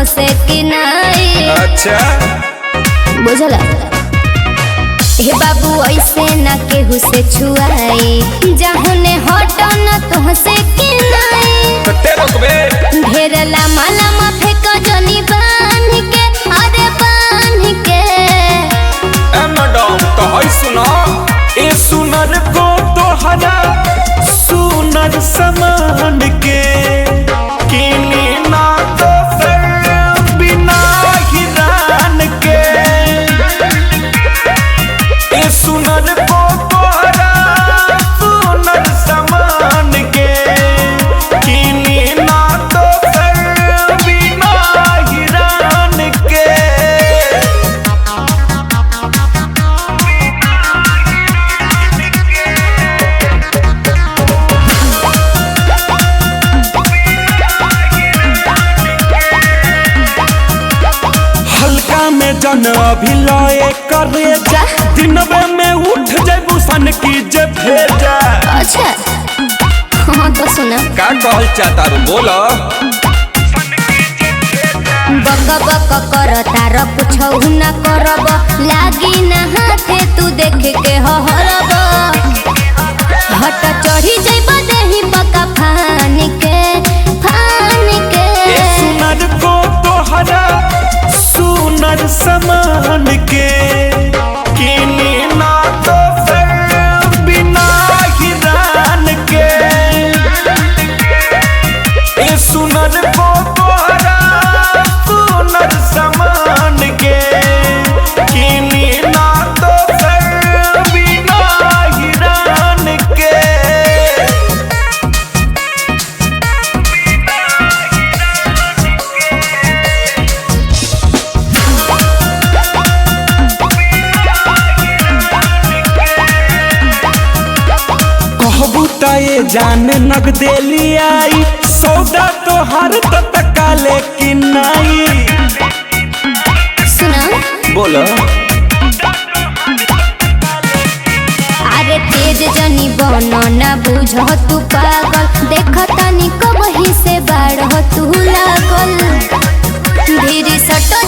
से कि नहीं। अच्छा बुझला हे बाबू ऐसे ना केहू से छुआई जाहुने हटो ना तो से कि नहीं। कते रोकबे ढेर लामा लामा फेंक जनी बांध के अरे बांध के। ए मैडम तो है सुना ए सुनर को तोहरा सुनर समान के किनी ना तो फिर बिना हिरान के। ए सुनर को तोहरा सुनर समान के किनी ना तो फिर बिना हिरान के। हल्का में जन अभी लए करे जा दिनवे में उठ जेबू सन की जे भेजा। अच्छा हाँ तो सुना का कहल चाहता रू बोलो बक बक कर तार कुछ न करब लागी ना हाथे तू देख के हरब हट चढ़ी जइब देही पका फान के फान के। ए सुनर को तोहरा सुनर समान के किनी ना तो फिर बिना हिरान के। ए सुनर को तोहरा सुनर समान के किनी ना तो फिर बिना हिरान के। कहबू तये जान नग देली आई सौदा तोहर तो तकाले कि नहीं। सुना बोलो अरे तेज जनी बनो ना बुझ तू पागल देख तनी कबही से बाढ़ तू लागल धीरे सटो